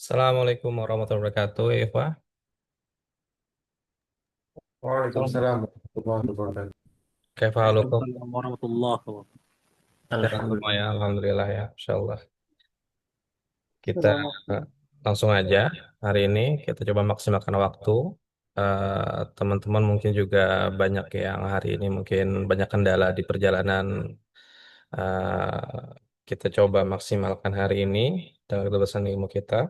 Assalamualaikum warahmatullahi wabarakatuh, Eva. Waalaikumsalam warahmatullahi wabarakatuh. Kaifa halukum? Waalaikumsalam warahmatullahi wabarakatuh. Sehat semua ya, Alhamdulillah. Alhamdulillah ya, Insya Allah. Kita Assalamualaikum. langsung aja hari ini kita coba maksimalkan waktu. Teman-teman mungkin juga banyak yang hari ini mungkin banyak kendala di perjalanan. Kita coba maksimalkan hari ini dengan keterbatasan ilmu kita.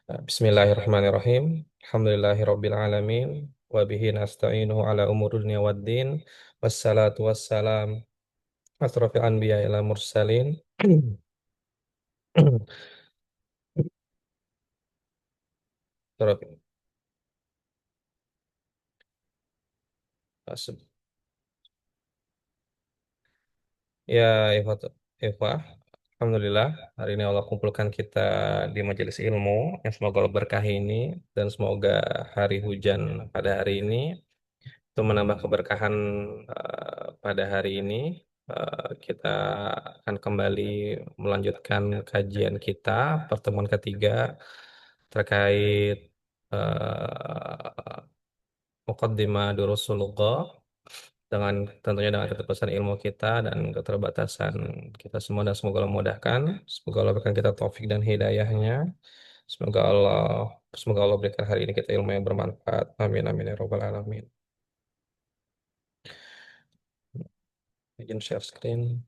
Bismillahirrahmanirrahim. Alhamdulillahirabbil alamin wa bihi nasta'inuhu ala umuri dunya waddin. Wassalatu wassalam asrofil anbiya ila mursalin. Asrofil- as- Ya, Eva, Eva, Alhamdulillah hari ini Allah kumpulkan kita di majelis ilmu yang semoga Allah berkahi ini dan semoga hari hujan pada hari ini itu menambah keberkahan pada hari ini. Kita akan kembali melanjutkan kajian kita pertemuan ketiga terkait Muqaddimah Durusul Lughah dengan tentunya dengan keterbatasan ilmu kita dan keterbatasan kita semua dan semoga Allah memudahkan. Semoga Allah berikan kita taufik dan hidayahnya. Semoga Allah semoga Allah berikan hari ini kita ilmu yang bermanfaat. Amin amin ya rabbal alamin. Izin share screen.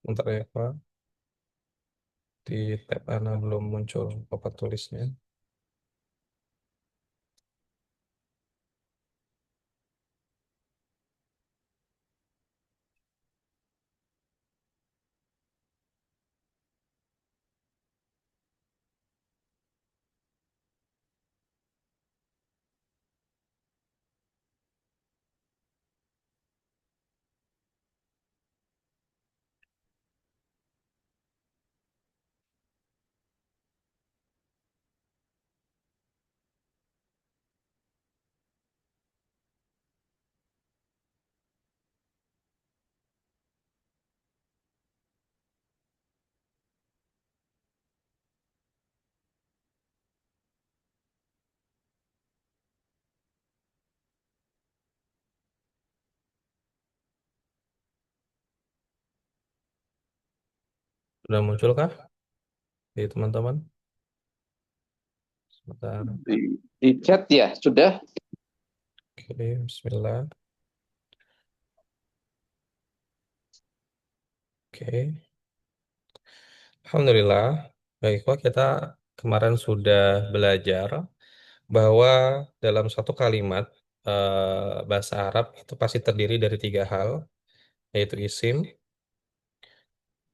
Bentar ya Pak. Di tab Ana belum muncul papan tulisnya. Sudah muncul kah di teman-teman? Sebentar. Di chat ya, sudah. Oke, bismillah. Oke. Alhamdulillah. Baik, Pak, kita kemarin sudah belajar bahwa dalam satu kalimat bahasa Arab itu pasti terdiri dari tiga hal, yaitu isim,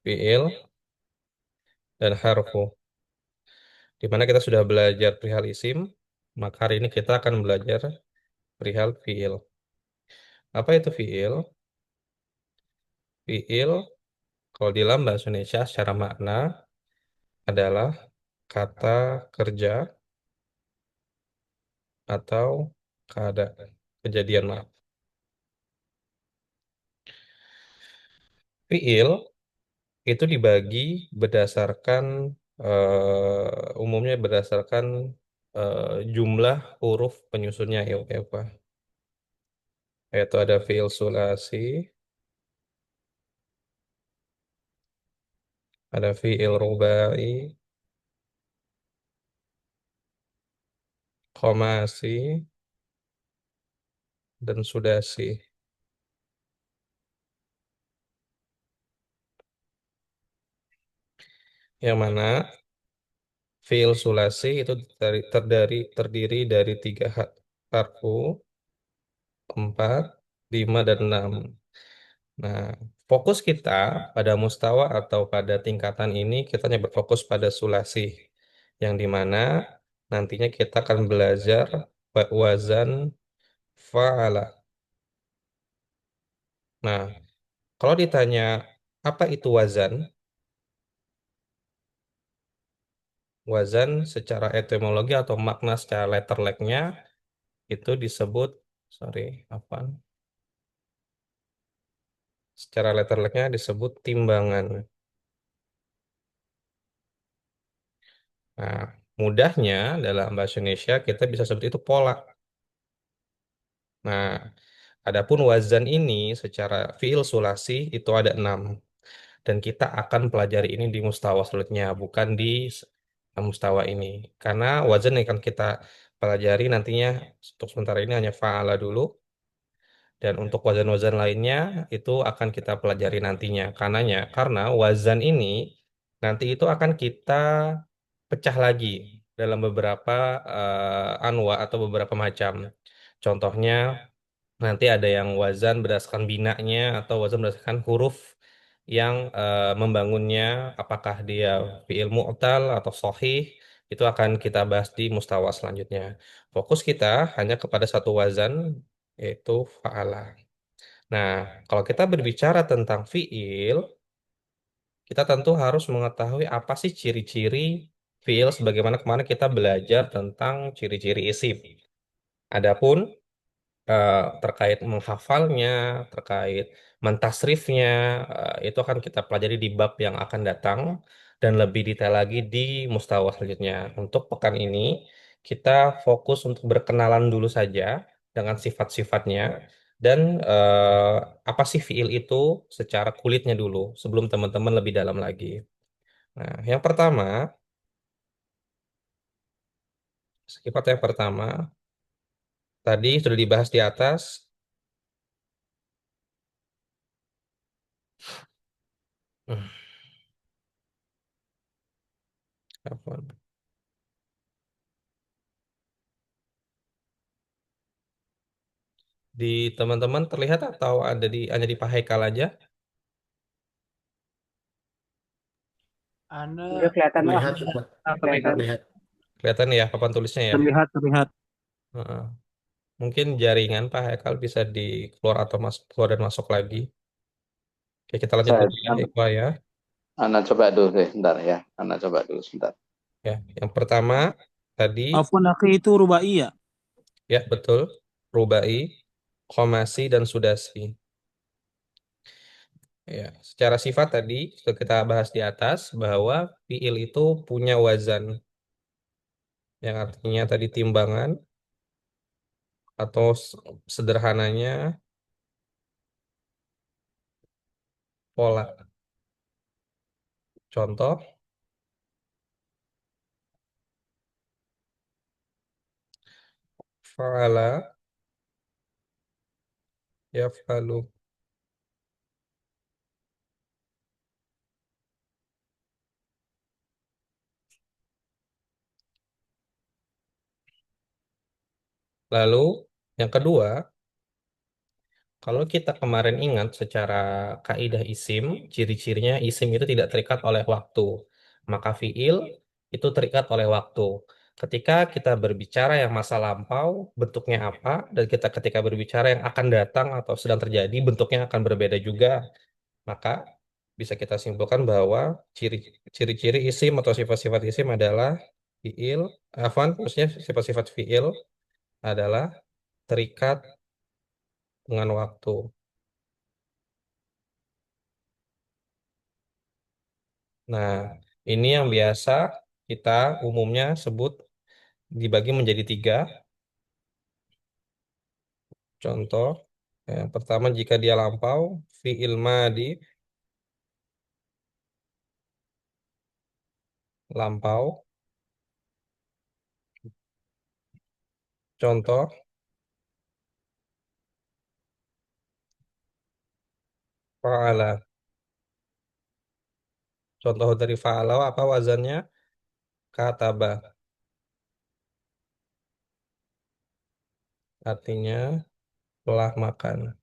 fiil, dan harfu. Di mana kita sudah belajar perihal isim, maka hari ini kita akan belajar perihal fiil. Apa itu fiil? Fiil, kalau di dalam bahasa Indonesia secara makna adalah kata kerja atau keadaan, kejadian, maaf. Fiil itu dibagi berdasarkan umumnya berdasarkan jumlah huruf penyusunnya ya Eva. Yaitu ada fiil sulasi, ada fiil rubai, komasi, dan sudasi. Yang mana fiil sulasi itu terdiri dari tiga harfu, 4, 5, dan 6. Nah, fokus kita pada mustawa atau pada tingkatan ini kita hanya berfokus pada sulasi, yang dimana nantinya kita akan belajar wazan fa'ala. Nah, kalau ditanya Apa itu wazan? Wazan secara etimologi atau makna secara letterleknya itu disebut, sorry, apa? Secara letterleknya disebut timbangan. Nah, mudahnya dalam bahasa Indonesia kita bisa sebut itu pola. Nah, adapun wazan ini secara fiil sulasi itu ada 6. Dan kita akan pelajari ini di mustawa selanjutnya, bukan di mustawa ini. Karena wazan yang akan kita pelajari nantinya untuk sementara ini hanya fa'ala dulu. Dan untuk wazan-wazan lainnya itu akan kita pelajari nantinya. Karena wazan ini nanti itu akan kita pecah lagi dalam beberapa anwa atau beberapa macam. Contohnya nanti ada yang wazan berdasarkan binanya atau wazan berdasarkan huruf yang membangunnya, apakah dia fiil mu'tal atau sahih, itu akan kita bahas di mustawa selanjutnya. Fokus kita hanya kepada satu wazan, yaitu fa'ala. Nah, kalau kita berbicara tentang fiil, kita tentu harus mengetahui apa sih ciri-ciri fiil sebagaimana kemarin kita belajar tentang ciri-ciri isim. Adapun terkait menghafalnya, terkait mentasrifnya, itu akan kita pelajari di bab yang akan datang dan lebih detail lagi di mustawa selanjutnya. Untuk pekan ini, kita fokus untuk berkenalan dulu saja dengan sifat-sifatnya dan apa sih fiil itu secara kulitnya dulu sebelum teman-teman lebih dalam lagi. Nah, yang pertama, sifat yang pertama tadi sudah dibahas di atas. Hmm, apa? Di teman-teman terlihat atau ada di hanya di Pak Haikal aja? Ya Anda kelihatan Pak. Terlihat, Pak. Kelihatan. Terlihat. Kelihatan ya papan tulisnya ya? terlihat terlihat. Heeh. Mungkin jaringan Pak Haikal bisa di keluar atau masuk keluar dan masuk lagi. Oke, kita lanjut Saya, dulu ya, Iqbal ya. Ana coba dulu deh, bentar ya. Ana coba dulu sebentar. Ya, yang pertama tadi Afwan akhi itu rubai ya. ya betul rubai, komasi dan sudasi. Ya, secara sifat tadi sudah kita bahas di atas bahwa fiil itu punya wazan yang artinya tadi timbangan atau sederhananya pola. Contoh, fa'ala yaf'alu. Lalu yang kedua, kalau kita kemarin ingat secara kaidah isim, ciri-cirinya isim itu tidak terikat oleh waktu. Maka fiil itu terikat oleh waktu. Ketika kita berbicara yang masa lampau, bentuknya apa, dan kita ketika berbicara yang akan datang atau sedang terjadi, bentuknya akan berbeda juga. Maka bisa kita simpulkan bahwa ciri-ciri isim atau sifat-sifat isim adalah fiil, maksudnya sifat-sifat fiil adalah terikat dengan waktu. Nah, ini yang biasa kita umumnya sebut dibagi menjadi tiga. Contoh, yang pertama jika dia lampau, fi'il madi, lampau. Contoh, fa'ala. Contoh dari fa'ala apa wazannya? Kataba. Artinya telah makan.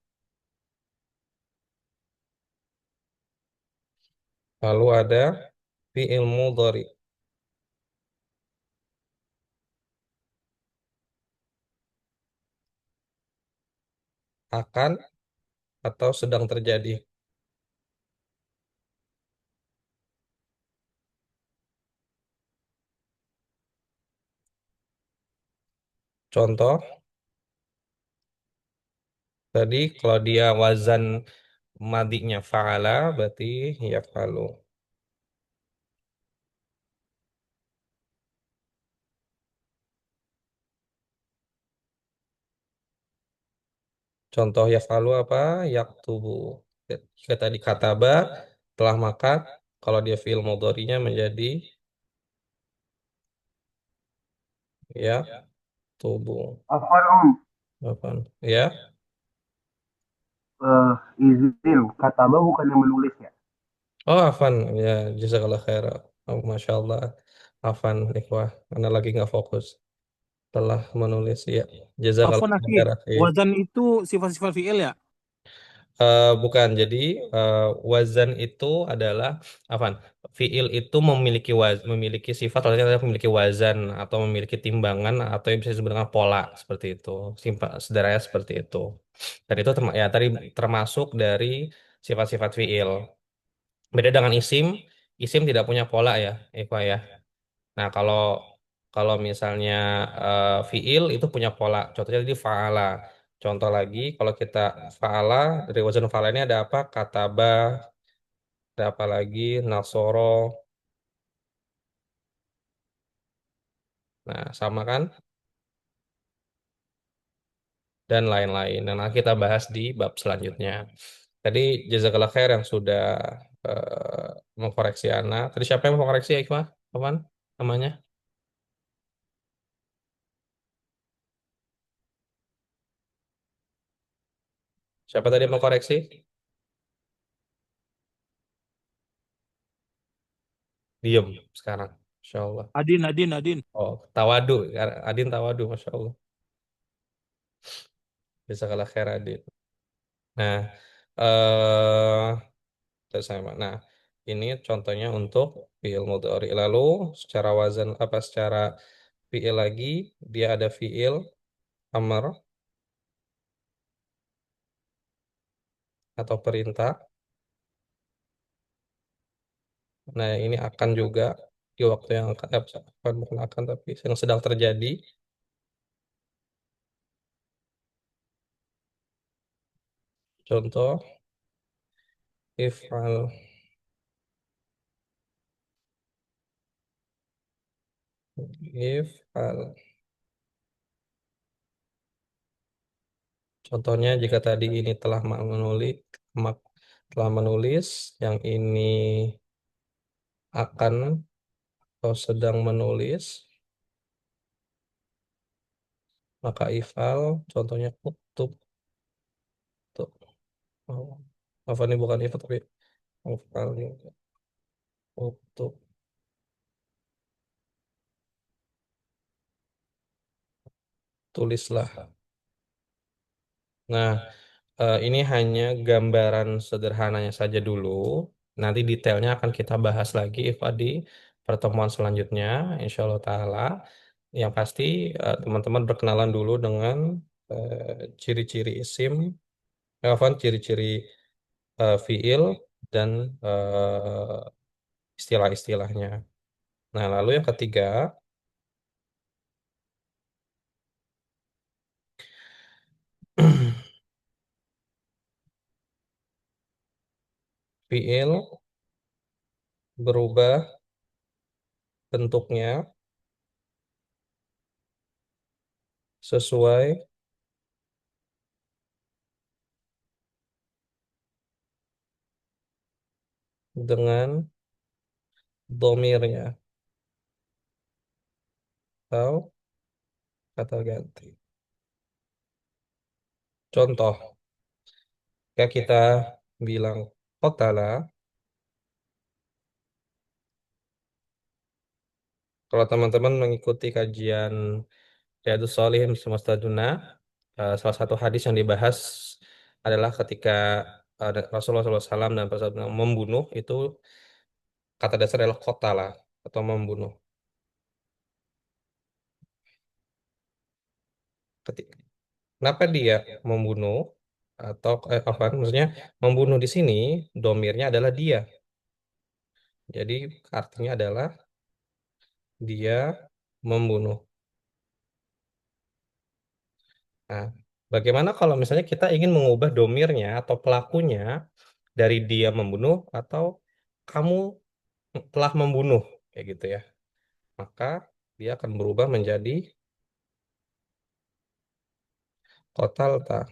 Lalu ada fi'il mudhari, akan atau sedang terjadi. Contoh, tadi kalau dia wazan madinya fa'ala, berarti yaf'alu. Contoh yaf'alu apa? Yaktubu. Jika tadi kataba, telah makan, kalau dia fi'il mudhari'nya menjadi ya tubuh. Afwan Om, Apa? Ya. izin, kataba bukan yang menulis ya? Oh, Afan. Ya, jazakallah khair. Oh, Masya Allah. Afan, ikhwah. Anda lagi nggak fokus. Telah menulis, ya. Jazakallah Afwan akhi, khair, akhi. wazan itu sifat-sifat fi'il ya? Bukan, jadi eh, wazan itu adalah apa? Fiil itu memiliki sifat atau tidak memiliki wazan atau memiliki timbangan atau yang bisa disebut dengan pola seperti itu. Simpel, sederhananya seperti itu. Dan itu ya tadi termasuk dari sifat-sifat fiil. Beda dengan isim, isim tidak punya pola ya, Eva ya. Nah, kalau kalau misalnya fiil itu punya pola. Contohnya di fa'ala. Contoh lagi, kalau kita fa'ala, dari wazan fa'ala ini ada apa? Kataba, ada apa lagi? Nasoro. Nah, sama kan? Dan lain-lain. Dan nanti kita bahas di bab selanjutnya. Tadi jazakallah khair yang sudah mengkoreksi Ana. Tadi siapa yang mengkoreksi ya, Ikhwan? Kapan namanya? Siapa tadi yang mengkoreksi? Diem sekarang. Insya Allah. Adin, Adin, Adin. Oh, tawadu. Adin tawadu, Masya Allah. Bisa kalah khair Adin. Nah, terus sama. Nah, ini contohnya untuk fiil mudhari. Lalu secara wazan apa secara fiil lagi, dia ada fiil amr atau perintah. Nah, ini akan juga di waktu yang akan, bukan akan tapi yang sedang terjadi. Contoh, if'al, if'al. Contohnya jika tadi ini telah menulis, telah menulis, yang ini akan atau sedang menulis, maka ifal, contohnya uktub, tuh. Oh, apa ini bukan ifal tapi ifal juga. Uktub, tulislah. Nah, ini hanya gambaran sederhananya saja dulu. Nanti detailnya akan kita bahas lagi Iva di pertemuan selanjutnya, insya Allah Ta'ala. Yang pasti teman-teman berkenalan dulu dengan ciri-ciri isim, ciri-ciri fiil, dan istilah-istilahnya. Nah, lalu yang ketiga, fiil berubah bentuknya sesuai dengan domirnya atau kata ganti. Contoh, ya kita bilang kotala, kalau teman-teman mengikuti kajian Riyadhus Shalihin Semesta Duna, salah satu hadis yang dibahas adalah ketika Rasulullah SAW dan Rasulullah SAW membunuh itu kata dasar adalah kotala atau membunuh. Ketika, kenapa dia membunuh atau apa maksudnya membunuh di sini domirnya adalah dia. Jadi artinya adalah dia membunuh. Nah, bagaimana kalau misalnya kita ingin mengubah domirnya atau pelakunya dari dia membunuh atau kamu telah membunuh, kayak gitu ya. Maka dia akan berubah menjadi kotalta.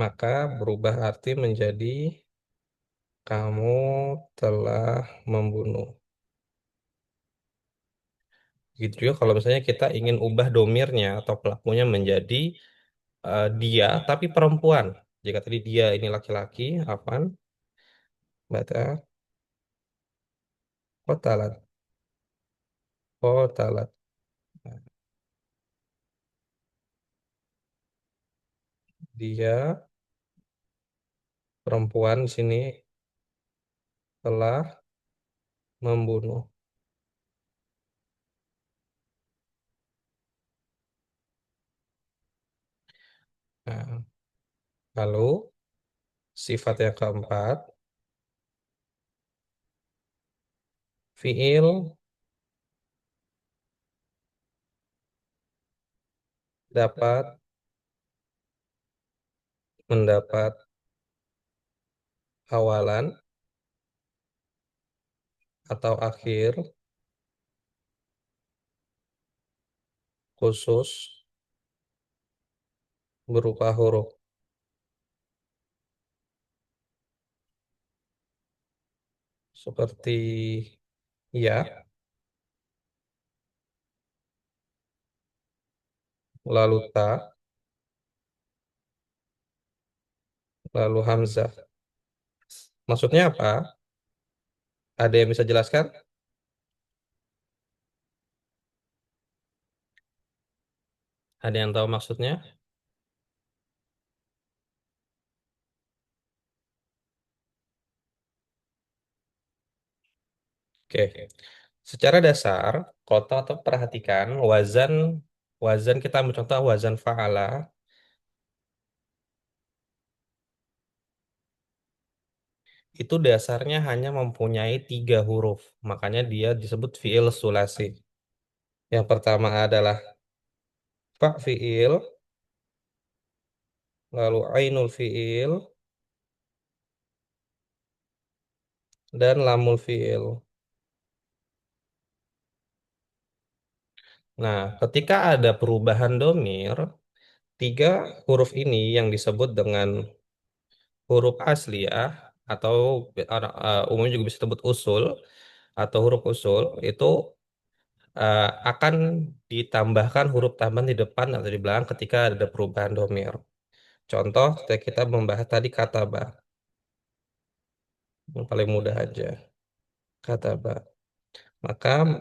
Maka berubah arti menjadi kamu telah membunuh. Gitu juga kalau misalnya kita ingin ubah domirnya atau pelakunya menjadi dia tapi perempuan. Jika tadi dia ini laki-laki, apaan? Bata kotalat, kotalat. Nah, dia perempuan di sini telah membunuh. Nah, lalu sifat yang keempat, fiil dapat mendapat awalan atau akhir khusus berupa huruf seperti ya, lalu ta, lalu hamzah. Maksudnya apa? Ada yang bisa jelaskan? Ada yang tahu maksudnya? Oke. Secara dasar, kalau atau perhatikan wazan wazan kita ambil contoh wazan fa'ala itu dasarnya hanya mempunyai 3 huruf. Makanya dia disebut fiil sulasi. Yang pertama adalah fa fiil, lalu ainul fiil, dan lamul fiil. Nah, ketika ada perubahan domir, 3 huruf ini yang disebut dengan huruf asliyah atau umumnya juga bisa disebut usul atau huruf usul itu akan ditambahkan huruf tambahan di depan atau di belakang ketika ada perubahan domir. Contoh, ketika kita membahas tadi kata ba, yang paling mudah aja, kata ba. Maka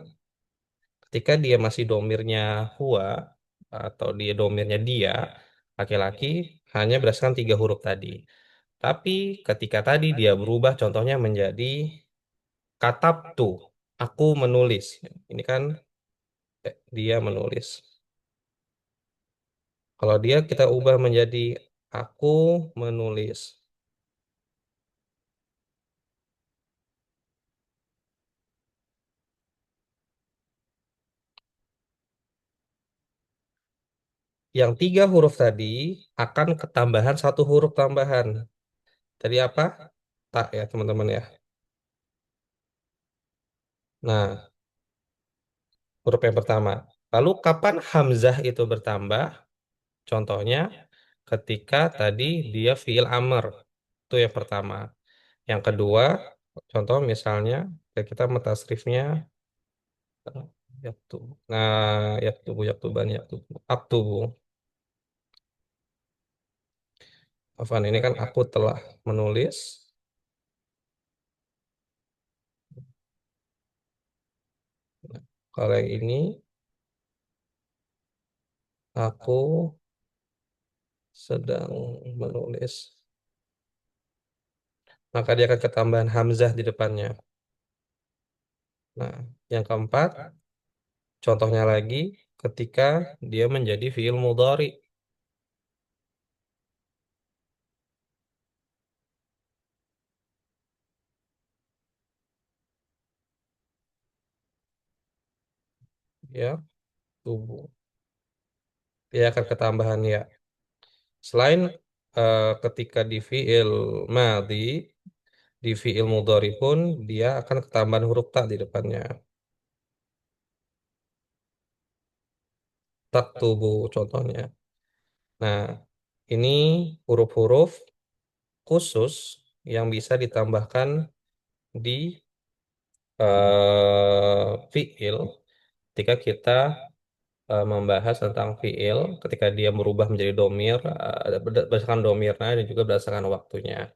ketika dia masih domirnya huwa atau dia domirnya dia, laki-laki, hanya berdasarkan 3 huruf tadi. Tapi ketika tadi dia berubah contohnya menjadi katabtu, aku menulis. Ini kan dia menulis. Kalau dia kita ubah menjadi aku menulis. Yang 3 huruf tadi akan ketambahan 1 huruf tambahan. Tadi apa? Tak ya teman-teman ya. Nah, huruf yang pertama. Lalu kapan hamzah itu bertambah? Contohnya ketika tadi dia fiil amr. Itu yang pertama. Yang kedua, contoh misalnya kayak kita mentasrifnya yaktubu. Nah, yaktubu, yaktuban, yaktubu. Aktubu. Afan, ini kan aku telah menulis. Nah, kalau yang ini aku sedang menulis. Maka dia akan ketambahan hamzah di depannya. Nah, yang keempat, contohnya lagi ketika dia menjadi fiil mudhari. ya, tubuh. Ya akan ketambahan ya. Selain ketika di fiil madhi, di fiil mudhari pun dia akan ketambahan huruf ta di depannya. Tak tubuh contohnya. Nah, ini huruf-huruf khusus yang bisa ditambahkan di fiil ketika kita membahas tentang fiil ketika dia berubah menjadi domir berdasarkan domirnya dan juga berdasarkan waktunya.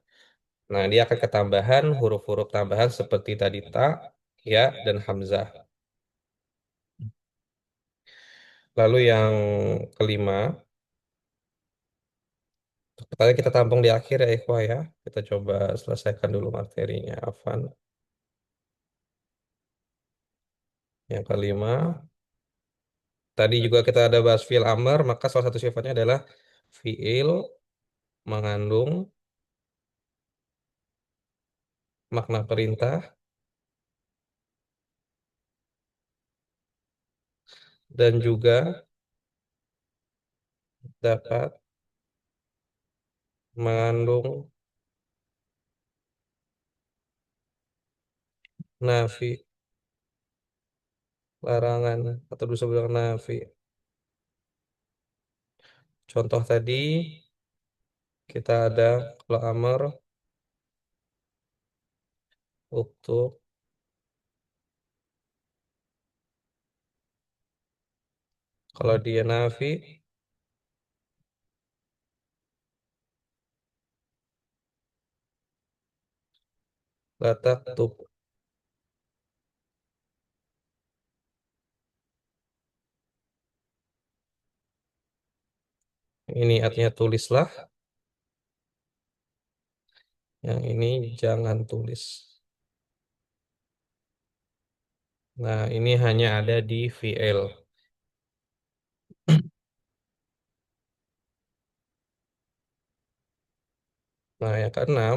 Nah, dia akan ketambahan huruf-huruf tambahan seperti tadi ta, ya, dan hamzah. Lalu yang kelima, tadi kita tampung di akhir ya, Ikhwah ya. Kita coba selesaikan dulu materinya, Afan. Yang kelima, tadi juga kita ada bahas fiil amr, maka salah satu sifatnya adalah fiil mengandung makna perintah dan juga dapat mengandung nafi, larangan, atau disebut dengan nafi. Contoh tadi kita ada kalau amr untuk, kalau dia nafi letak tub. Ini artinya tulislah, yang ini jangan tulis. Nah, ini hanya ada di VL. Nah, yang keenam,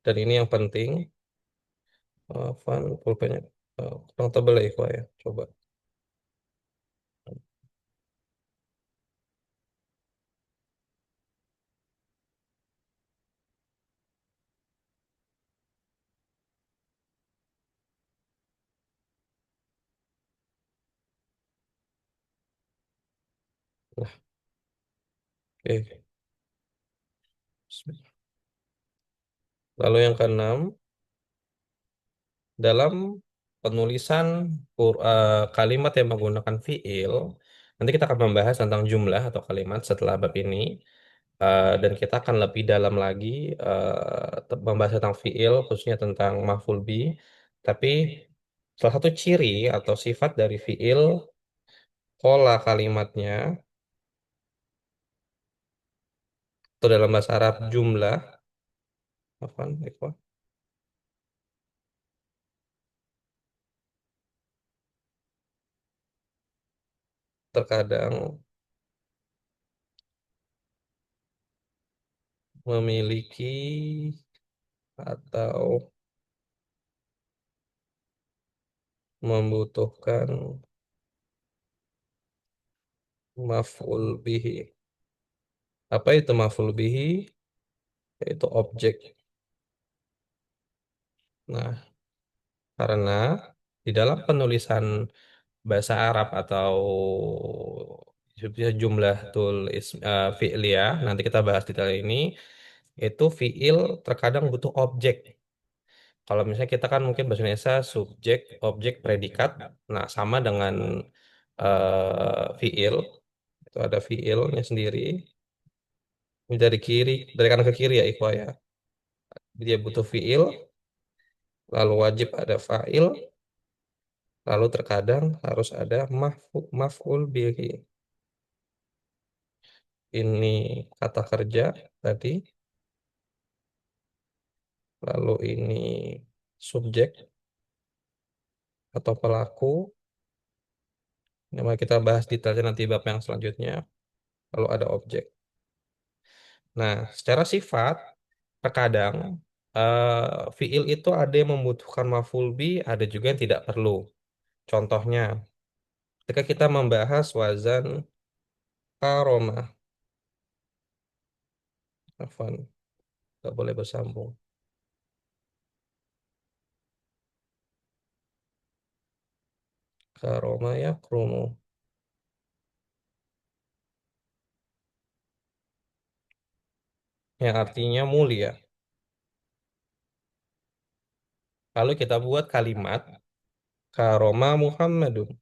dan ini yang penting, Van pulpennya kurang tebal ya, Ikhwan ya. Coba. Nah, oke. Lalu yang keenam, dalam penulisan kalimat yang menggunakan fiil, nanti kita akan membahas tentang jumlah atau kalimat setelah bab ini. Dan kita akan lebih dalam lagi membahas tentang fiil, khususnya tentang maf'ul bi. Tapi salah satu ciri atau sifat dari fiil, pola kalimatnya, atau dalam bahasa Arab jumlah, afwan, ikhwan, terkadang memiliki atau membutuhkan maf'ul bihi. Apa itu maf'ul bihi? Yaitu objek. Nah, karena di dalam penulisan bahasa Arab atau jumlah tulis fi'liyah, nanti kita bahas detail ini, itu fi'il terkadang butuh objek. Kalau misalnya kita kan mungkin bahasa Indonesia subjek, objek, predikat, nah sama dengan fi'il, itu ada fi'ilnya sendiri. Ini dari kiri, dari kanan ke kiri ya Ikhwa ya. Dia butuh fi'il, lalu wajib ada fa'il, lalu terkadang harus ada maf'ul bihi. Ini kata kerja tadi, lalu ini subjek atau pelaku. Ini mari kita bahas detailnya nanti bab yang selanjutnya. Lalu ada objek. Nah, secara sifat, terkadang fiil itu ada yang membutuhkan maf'ul bi, ada juga yang tidak perlu. Contohnya, Ketika kita membahas wazan karomah, afan, nggak boleh bersambung. Karomah ya kromo, yang artinya mulia. Lalu kita buat kalimat karomah Muhammadun.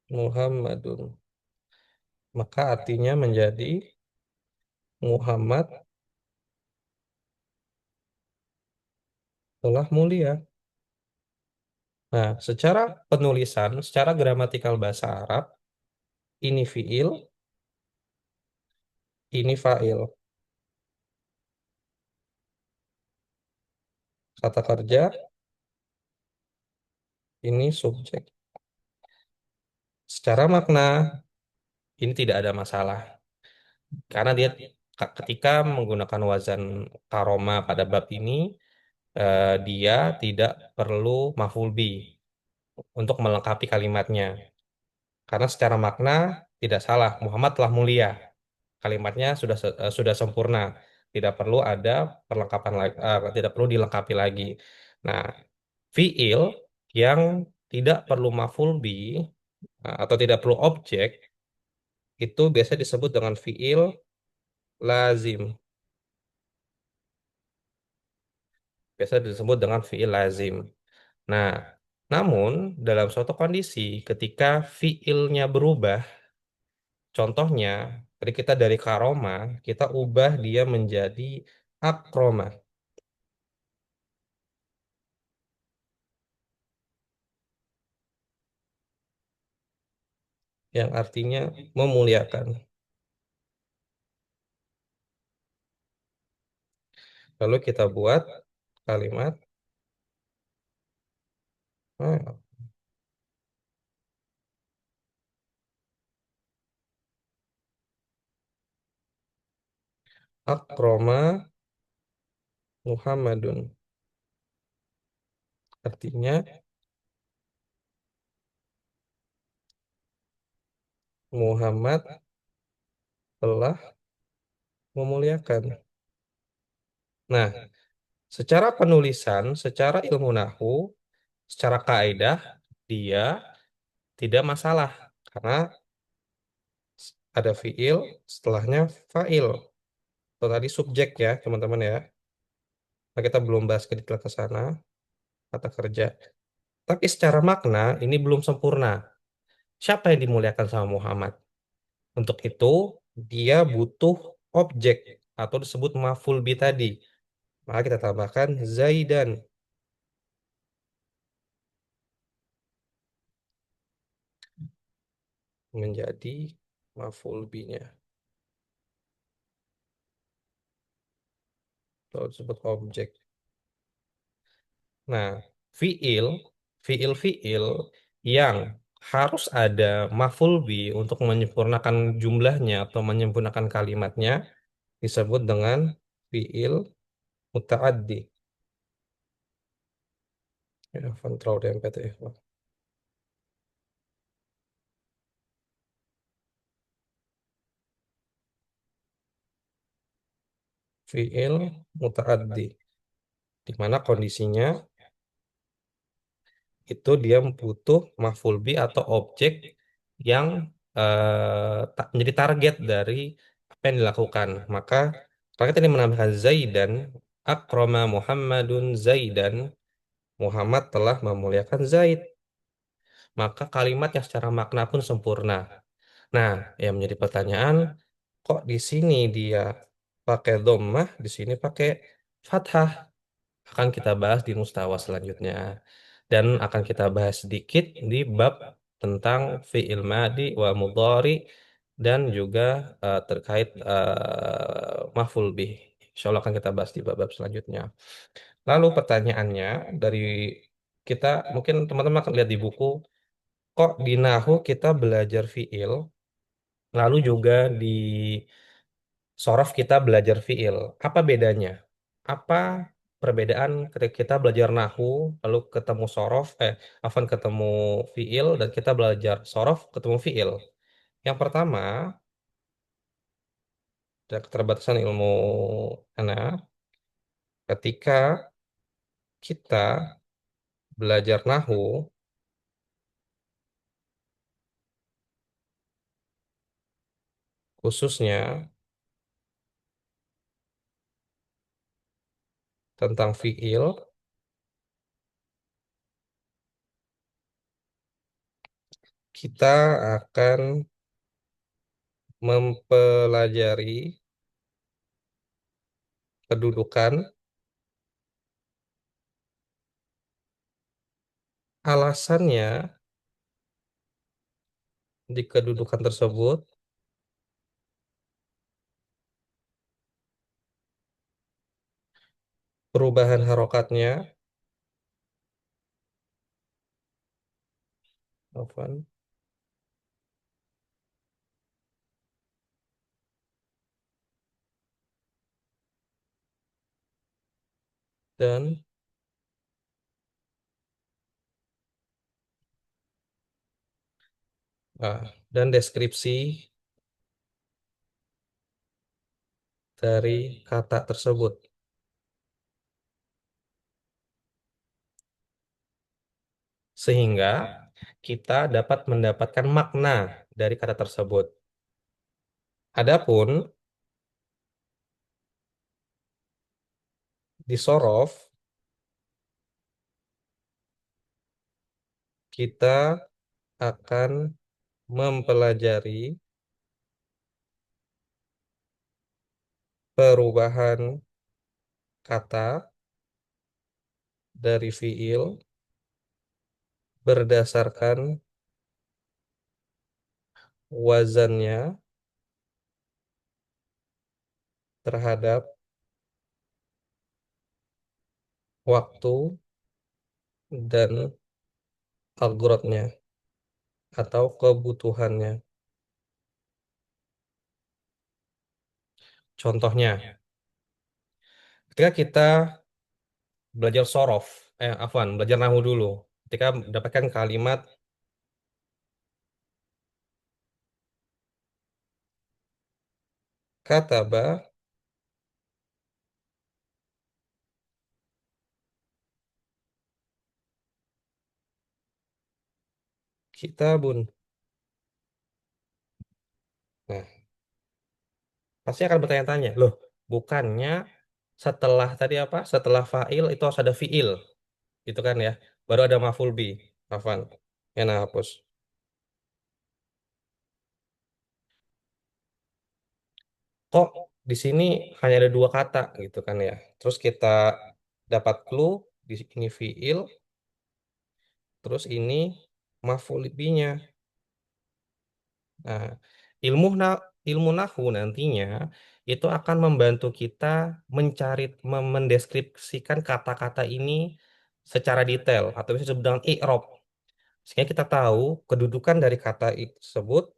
Muhammadun. Maka artinya menjadi Muhammad telah mulia. Nah, secara penulisan, secara gramatikal bahasa Arab, ini fiil, ini fa'il. Kata kerja, ini subjek. Secara makna, ini tidak ada masalah. Karena dia ketika menggunakan wazan karoma pada bab ini, dia tidak perlu maf'ul bi untuk melengkapi kalimatnya. Karena secara makna tidak salah, Muhammad telah mulia. Kalimatnya sudah sempurna, tidak perlu ada perlengkapan lagi, tidak perlu dilengkapi lagi. Nah, fiil yang tidak perlu maf'ul bi atau tidak perlu objek itu biasa disebut dengan fiil lazim. Biasa disebut dengan fiil lazim. Nah, namun dalam suatu kondisi ketika fiilnya berubah, contohnya tadi kita dari karoma, kita ubah dia menjadi akroma, yang artinya memuliakan. Lalu kita buat kalimat ah, akroma Muhammadun. Artinya Muhammad telah memuliakan. Nah, secara penulisan, secara ilmu nahu, secara kaidah, dia tidak masalah. Karena ada fiil, setelahnya fa'il. Itu tadi subjek ya, teman-teman ya. Nah, kita belum bahas ke detail ke sana, kata kerja. Tapi secara makna, ini belum sempurna. Siapa yang dimuliakan sama Muhammad? Untuk itu, dia butuh objek atau disebut maf'ul bi tadi. Maka kita tambahkan Zaidan menjadi maf'ul bi-nya. Atau disebut objek. Nah, fiil, fiil yang harus ada maf'ul bi untuk menyempurnakan jumlahnya atau menyempurnakan kalimatnya disebut dengan fiil muta'addi. Ya, kontrol dempet ya. Fiil muta'addi. Di mana kondisinya itu dia butuh maf'ul bi atau objek yang menjadi target dari apa yang dilakukan. Maka kalau kita ini menambahkan Zaidan, akroma Muhammadun Zaidan, Muhammad telah memuliakan Zaid. Maka kalimatnya secara makna pun sempurna. Nah, yang menjadi pertanyaan, kok di sini dia pakai dhammah, di sini pakai fathah? Akan kita bahas di mustawa selanjutnya. Dan akan kita bahas sedikit di bab tentang fi'il madi wa mudhari dan juga terkait maf'ul bih. Insya Allah akan kita bahas di bab-bab selanjutnya. Lalu pertanyaannya dari kita, mungkin teman-teman akan lihat di buku, kok di Nahu kita belajar fi'il, Lalu juga di sorof kita belajar fiil. Apa bedanya? Apa perbedaan ketika kita belajar nahu, lalu ketemu sorof, afan ketemu fiil, dan kita belajar sorof ketemu fiil. Yang pertama, ada keterbatasan ilmu anak, ketika kita belajar nahu, khususnya tentang fiil, kita akan mempelajari kedudukan, alasannya di kedudukan tersebut, perubahan harokatnya, afwan, dan dan deskripsi dari kata tersebut, sehingga kita dapat mendapatkan makna dari kata tersebut. Adapun di sorof, kita akan mempelajari perubahan kata dari fiil berdasarkan wazannya terhadap waktu dan algoritnya atau kebutuhannya. Contohnya, ketika kita belajar sorof, afwan, belajar nahu dulu. Ketika mendapatkan kalimat kataba, kitabun. Nah, pasti akan bertanya-tanya, loh, bukannya setelah tadi apa? Setelah fa'il itu harus ada fi'il, gitu kan ya? Baru ada maf'ul bi. Afwan. Ya, nah, hapus. Kok di sini hanya ada dua kata, gitu kan ya? Terus kita dapat clue di sini fi'il, terus ini maf'ul binya. Nah, ilmu nahu nantinya itu akan membantu kita mencari, mendeskripsikan kata-kata ini secara detail atau bisa disebut dengan i'rab. Sehingga kita tahu kedudukan dari kata tersebut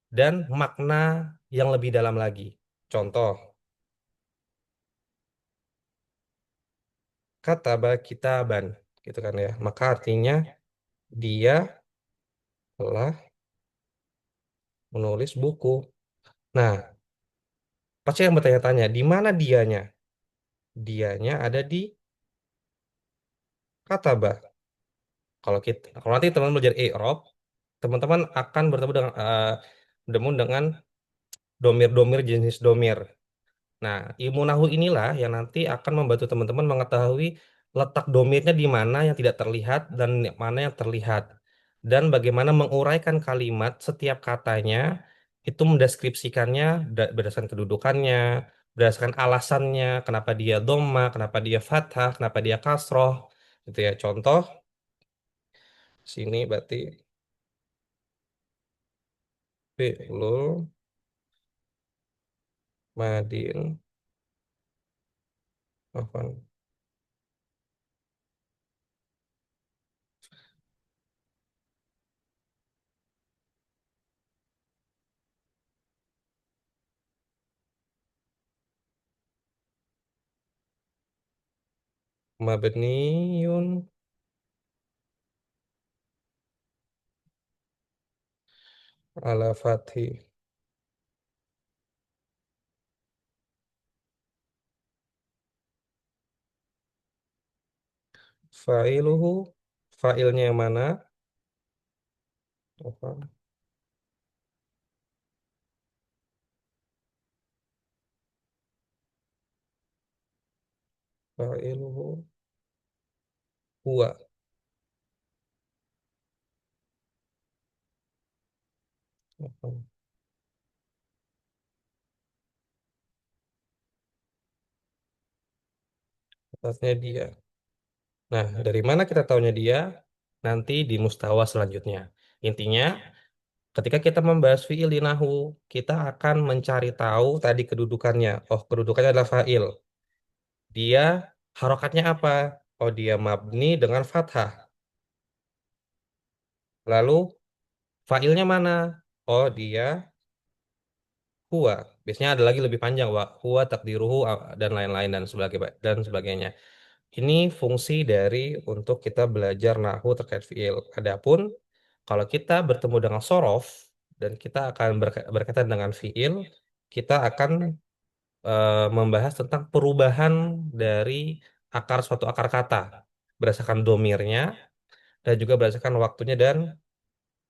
dan makna yang lebih dalam lagi. Contoh, kata kitaban, gitu kan ya. Maka artinya dia telah menulis buku. Nah, pasti yang bertanya-tanya, di mana dianya? Dianya ada di kata. Kalau nanti teman belajar i'rab, teman-teman akan bertemu dengan domir-domir jenis domir. Nah, ilmu nahu inilah yang nanti akan membantu teman-teman mengetahui letak domirnya di mana yang tidak terlihat dan mana yang terlihat. Dan bagaimana menguraikan kalimat setiap katanya, itu mendeskripsikannya berdasarkan kedudukannya, berdasarkan alasannya, kenapa dia dhamma, kenapa dia fathah, kenapa dia kasroh, gitu ya. Contoh, sini berarti fi'lul madin, apa, mabniyun ala fathi fa'iluhu, fa'ilnya yang mana? Apa? Fa'iluhu huwa. Apa? Atasnya dia. Nah, dari mana kita tahunya dia? Nanti di mustawa selanjutnya. Intinya, ketika kita membahas fi'il di nahu, kita akan mencari tahu tadi kedudukannya. Oh, kedudukannya adalah fa'il. Dia harokatnya apa? Oh, dia mabni dengan fathah. Lalu fa'ilnya mana? Oh, dia huwa. Biasanya ada lagi lebih panjang, wa huwa takdiruhu dan lain-lain dan sebagainya. Ini fungsi dari untuk kita belajar nahu terkait fiil. Adapun kalau kita bertemu dengan sorof dan kita akan berkaitan dengan fiil, kita akan membahas tentang perubahan dari suatu akar kata berdasarkan domirnya dan juga berdasarkan waktunya dan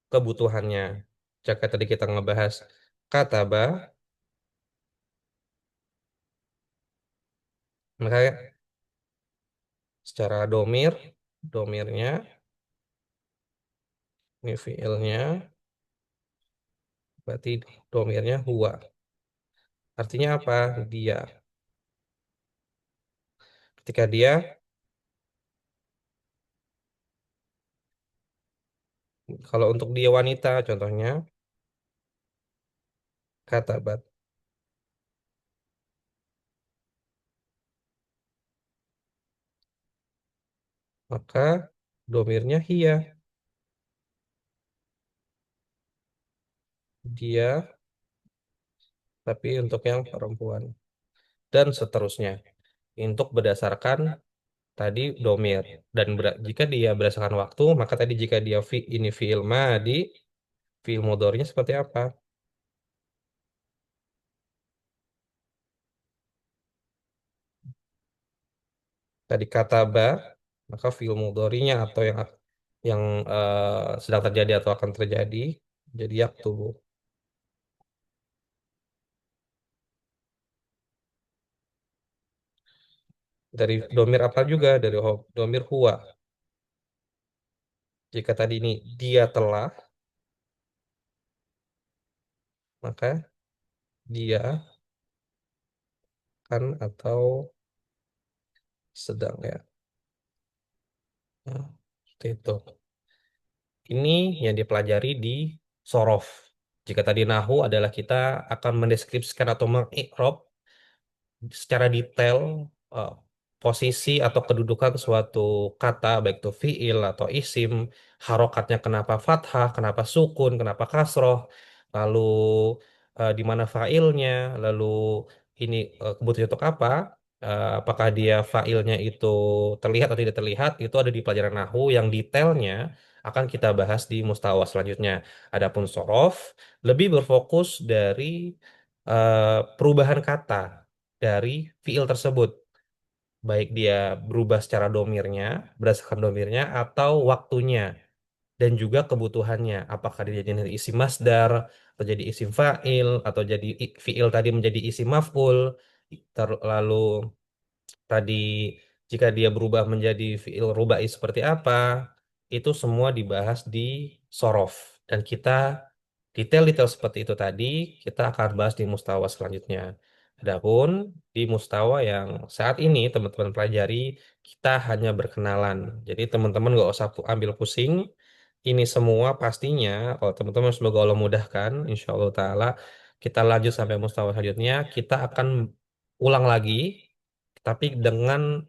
kebutuhannya. Jika tadi kita ngebahas kataba, maka secara domirnya, ini fiilnya, berarti domirnya huwa. Artinya apa? Dia. Ketika dia, kalau untuk dia wanita, contohnya katabat, maka domirnya hia, dia, tapi untuk yang perempuan. Dan seterusnya. Untuk berdasarkan tadi domir. Dan jika dia berdasarkan waktu, maka tadi jika dia ini fi'il madi, fi'il mudhari'nya seperti apa? Tadi kata ba, maka fi'il mudhari'nya atau yang sedang terjadi atau akan terjadi, jadi yaktubu. Dari domir apa juga? Dari domir huwa. Jika tadi ini dia telah, maka dia kan atau sedang ya. Nah, seperti itu. Ini yang dipelajari di sorof. Jika tadi nahu adalah kita akan mendeskripsikan atau mengikrop secara detail eh, posisi atau kedudukan suatu kata, baik itu fiil atau isim, harokatnya kenapa fathah, kenapa sukun, kenapa kasroh, lalu di mana failnya, lalu ini kebutuhannya untuk apa, apakah dia failnya itu terlihat atau tidak terlihat, itu ada di pelajaran nahu yang detailnya akan kita bahas di mustawa selanjutnya. Adapun sorof lebih berfokus dari perubahan kata dari fiil tersebut, baik dia berubah secara domirnya, berdasarkan domirnya, atau waktunya, dan juga kebutuhannya. Apakah dia jadi isim masdar, atau jadi isim fa'il, atau jadi fiil tadi menjadi isim maf'ul, lalu tadi jika dia berubah menjadi fiil rubai seperti apa, itu semua dibahas di sorof. Dan kita detail-detail seperti itu tadi kita akan bahas di mustawa selanjutnya. Adapun di mustawa yang saat ini teman-teman pelajari, kita hanya berkenalan. Jadi teman-teman nggak usah ambil pusing. Ini semua pastinya, kalau teman-teman semoga Allah mudahkan, insya Allah Ta'ala, kita lanjut sampai mustawa selanjutnya, kita akan ulang lagi, tapi dengan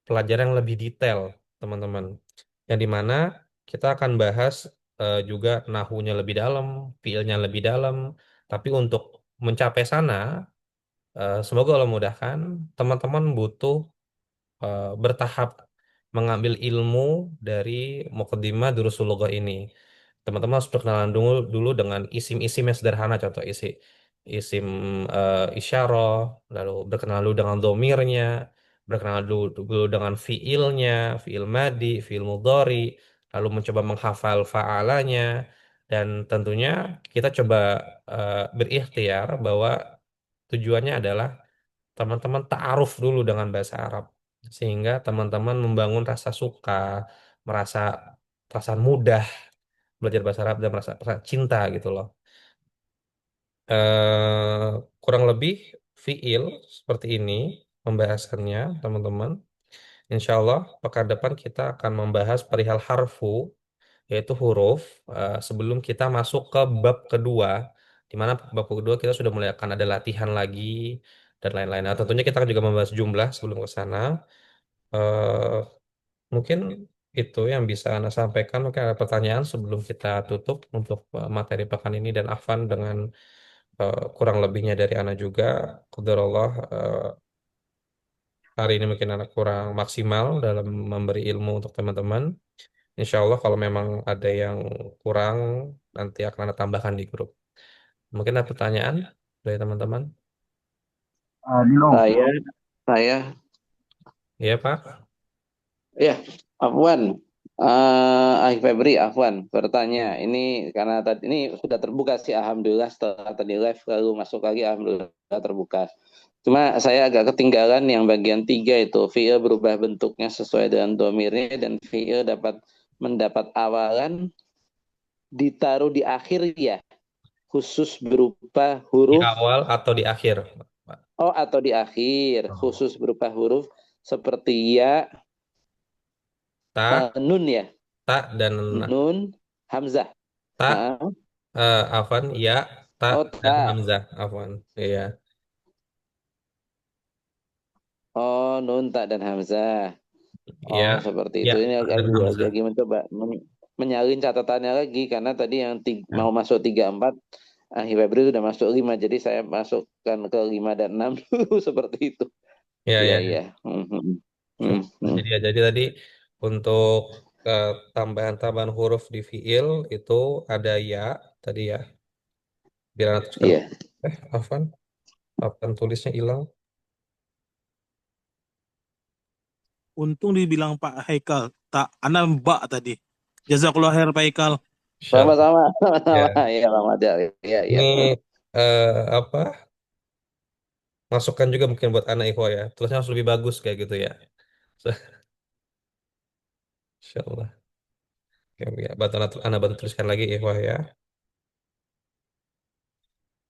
pelajaran yang lebih detail, teman-teman. Yang dimana kita akan bahas juga nahunya lebih dalam, fiilnya lebih dalam. Tapi untuk mencapai sana, semoga Allah mudahkan. Teman-teman butuh bertahap mengambil ilmu dari Muqaddimah Durusul Lughah ini. Teman-teman harus berkenalan dulu dengan isim-isim yang sederhana, contoh isim isyarah, lalu berkenalan dulu dengan domirnya, berkenalan dulu dengan fiilnya, fiil madi, fiil mudhari, lalu mencoba menghafal fa'alanya, dan tentunya kita coba berikhtiar bahwa tujuannya adalah teman-teman ta'aruf dulu dengan bahasa Arab sehingga teman-teman membangun rasa suka, merasa perasaan mudah belajar bahasa Arab dan merasa cinta gitu loh. Kurang lebih fiil seperti ini pembahasannya teman-teman. Insya Allah pekan depan kita akan membahas perihal harfu yaitu huruf sebelum kita masuk ke bab kedua di mana bab kedua kita sudah mulai akan ada latihan lagi dan lain-lain. Nah, tentunya kita akan juga membahas jumlah sebelum ke sana. Eh, Mungkin itu yang bisa Anda sampaikan. Mungkin ada pertanyaan sebelum kita tutup untuk materi pekan ini dan Afan dengan kurang lebihnya dari Anda juga. Qadarullah, hari ini mungkin Anda kurang maksimal dalam memberi ilmu untuk teman-teman. Insya Allah kalau memang ada yang kurang nanti akan Anda tambahkan di grup. Mungkin ada pertanyaan dari teman-teman? Dino, Saya, saya, Iya Pak? ya, Afwan, Febri, Afwan, bertanya. Ini karena tadi ini sudah terbuka sih, alhamdulillah setelah tadi live lalu masuk lagi, alhamdulillah terbuka. Cuma saya agak ketinggalan yang bagian tiga itu, fiil berubah bentuknya sesuai dengan domirnya dan fiil dapat mendapat awalan ditaruh di akhir ya, khusus berupa Di huruf. awal atau di akhir, Pak? Oh, atau di akhir, Oh. khusus berupa huruf seperti ya, Ta, nun ya, dan nun, hamzah. ta, Ah, Afwan, ya, ta oh, dan ta, Hamzah, Afwan. Iya, oh, nun, ta, dan hamzah. ya, Oh, seperti ya, itu. Ini ta dan Hamzah. lagi mencoba menyalin catatannya lagi karena tadi yang Ya, mau masuk 3 4, Febri sudah masuk 5, jadi saya masukkan ke 5 dan 6 dulu seperti itu. ya, Iya, ya. iya. Hmm, hmm, hmm, Nah, hmm. jadi tadi untuk tambahan-tambahan huruf di fiil itu ada ya tadi ya. Biar nanti teruskan. Iya, Afwan, Afwan tulisnya hilang. untung dibilang Pak Haikal. Tak, Anda Mbak tadi. Jazakallah khair Pak Haikal. Insyaallah. sama-sama, sama-sama. Ya, Iya, Bang Adel. Iya, iya. ini apa? Masukkan juga mungkin buat anak Ikhwa ya. Tulisnya harus lebih bagus kayak gitu ya. Insyaallah. Oke, ya, anak bantu tuliskan lagi Ikhwa ya.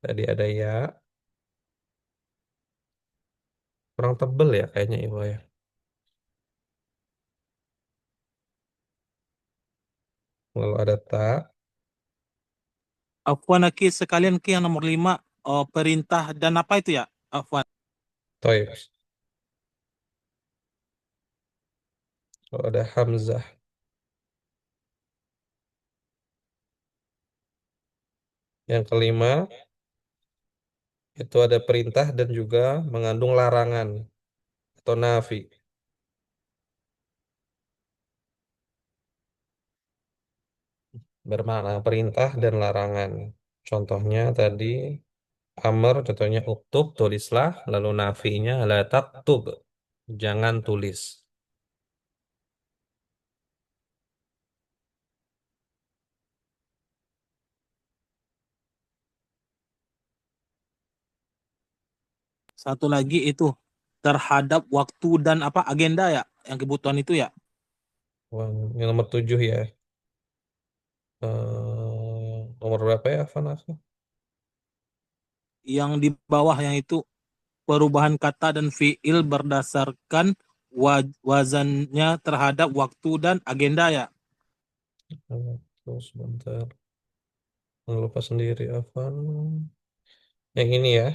Tadi ada ya. Kurang tebel ya kayaknya Ikhwa ya. Lalu ada tak. Afwan Aki sekalian ke yang nomor 5. Perintah dan apa itu ya? Afwan. Toib. Lalu ada Hamzah. Yang kelima, itu ada perintah dan juga mengandung larangan atau nafi. Bermakna perintah dan larangan. Contohnya tadi amr, contohnya uktub, tulislah. Lalu nafinya la taktub. Jangan tulis. Satu lagi itu terhadap waktu dan apa agenda ya, yang kebutuhan itu ya. Wah, yang nomor 7 ya. Nomor berapa ya, Afan? Yang di bawah yang itu perubahan kata dan fiil berdasarkan wazannya terhadap waktu dan agenda ya. Terus sebentar. Jangan lupa sendiri, Afan. Yang ini ya.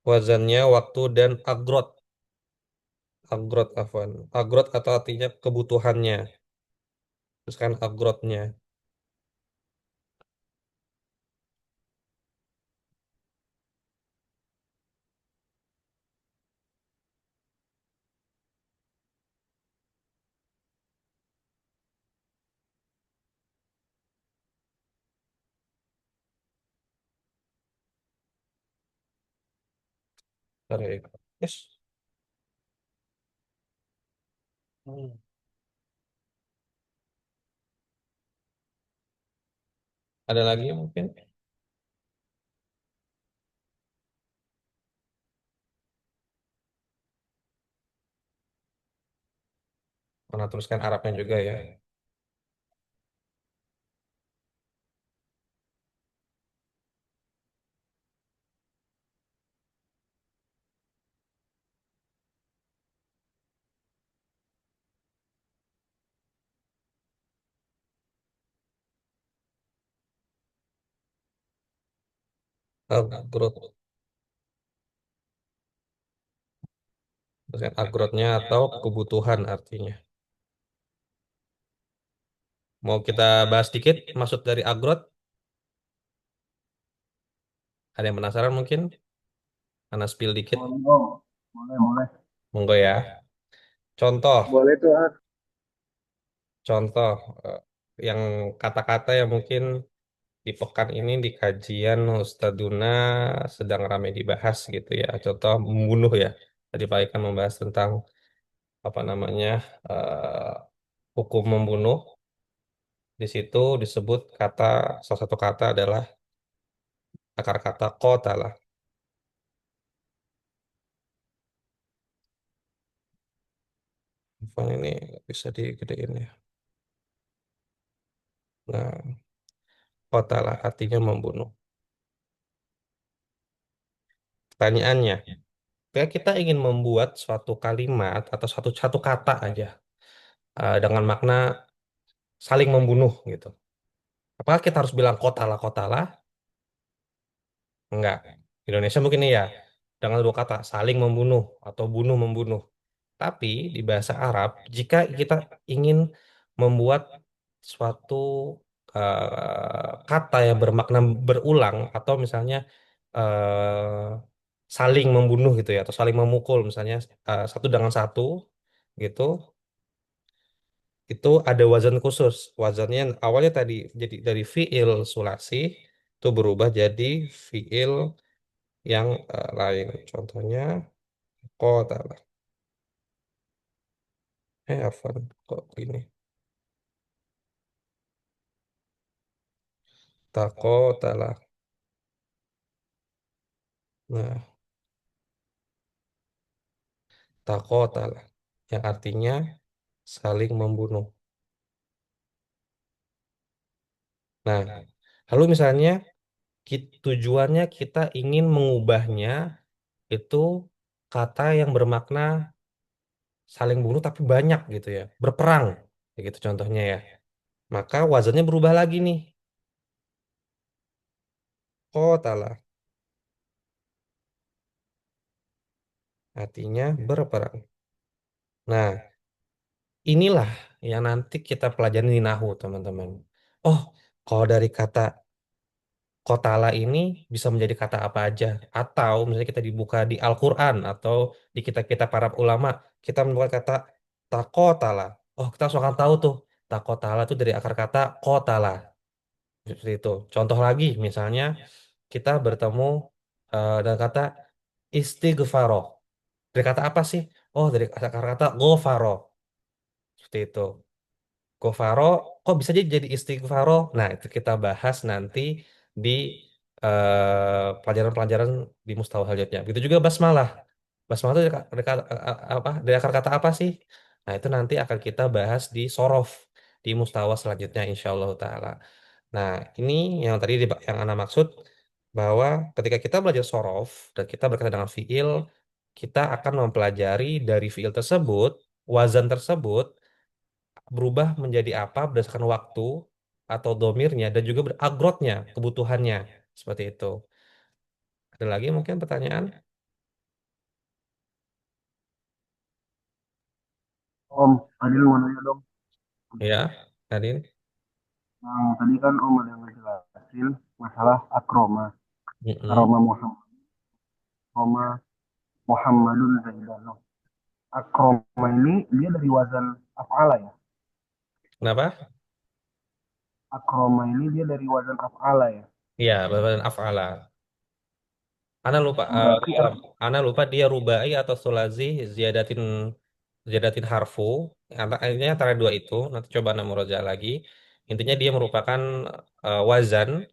Wazannya, waktu, dan agrot. Agrot, Afan. Agrot atau artinya kebutuhannya. Terus kan agrotnya. Tarik. Yes. Hmm. Ada lagi mungkin? Mana tuliskan Arabnya juga ya. Agrot. Tuliskan agrotnya atau kebutuhan artinya. Mau kita bahas dikit maksud dari agrot? Ada yang penasaran mungkin? Karena spill dikit. Boleh, Om. Boleh, boleh. Monggo ya. Contoh, Boleh tuh, ah. contoh eh, yang kata-kata yang mungkin di pekan ini di kajian Ustaduna sedang ramai dibahas gitu ya. Contoh membunuh ya. Tadi Pak Ikan membahas tentang apa namanya eh, hukum membunuh. Di situ disebut kata salah satu kata adalah akar kata kota lah. Font ini nggak bisa digedein ya. Nah, kota lah artinya membunuh. Pertanyaannya, ketika kita ingin membuat suatu kalimat atau satu satu kata aja dengan makna saling membunuh gitu. Apakah kita harus bilang kota lah? Enggak. Indonesia mungkin iya. Dengan dua kata, saling membunuh atau bunuh membunuh. Tapi di bahasa Arab, jika kita ingin membuat suatu kata yang bermakna berulang atau misalnya saling membunuh gitu ya, atau saling memukul misalnya satu dengan satu gitu, itu ada wazan khusus. Wazannya awalnya tadi jadi dari fiil sulasi itu berubah jadi fiil yang lain. Contohnya kota lah. Afwan kok gini. Takota lah. Nah, takota lah. Yang artinya saling membunuh. Nah, lalu misalnya tujuannya kita ingin mengubahnya itu kata yang bermakna saling bunuh tapi banyak gitu ya, berperang. Kayak gitu contohnya ya. Maka wazannya berubah lagi nih. Kota lah. Artinya berperang. Nah, inilah yang nanti kita pelajari di Nahu, teman-teman. Oh, kalau dari kata kotala ini bisa menjadi kata apa aja. Atau misalnya kita dibuka di Al-Quran atau di kitab-kitab para ulama, kita menemukan kata takotala. Oh, kita langsung akan tahu tuh. Takotala itu dari akar kata kotala. Seperti itu. Contoh lagi, misalnya kita bertemu dengan kata istighfaro. Dari kata apa sih? Oh, dari akar kata gofaro. Seperti itu. Gofaro, kok bisa jadi istighfaro? Nah, itu kita bahas nanti di pelajaran-pelajaran di mustawa selanjutnya. Begitu juga basmalah. Basmalah itu apa? Dari akar kata apa sih? Nah, itu nanti akan kita bahas di sorof di mustawa selanjutnya, insya Allah taala. Nah, ini yang tadi yang Ana maksud bahwa ketika kita belajar sorof dan kita berkaitan dengan fiil, kita akan mempelajari dari fiil tersebut, wazan tersebut berubah menjadi apa berdasarkan waktu atau domirnya dan juga beragrotnya, kebutuhannya. Seperti itu. Ada lagi mungkin pertanyaan? Om, Adil mau nanya dong. Ya, Nadine? Yang tadi kan Om ada yang ngejelasin masalah akroma. Mm-mm. Aroma Muhammad, Muhammadun Zaidan. Akroma ini dia dari wazan af'ala ya. Kenapa? Akroma ini dia dari wazan af'ala ya. Iya, badan af'ala. Ana lupa, Berarti ana lupa dia rubai atau sulazi ziyadatin ziyadatin harfu. Intinya antara dua itu. Nanti coba ana murojaah lagi. Intinya dia merupakan wazan,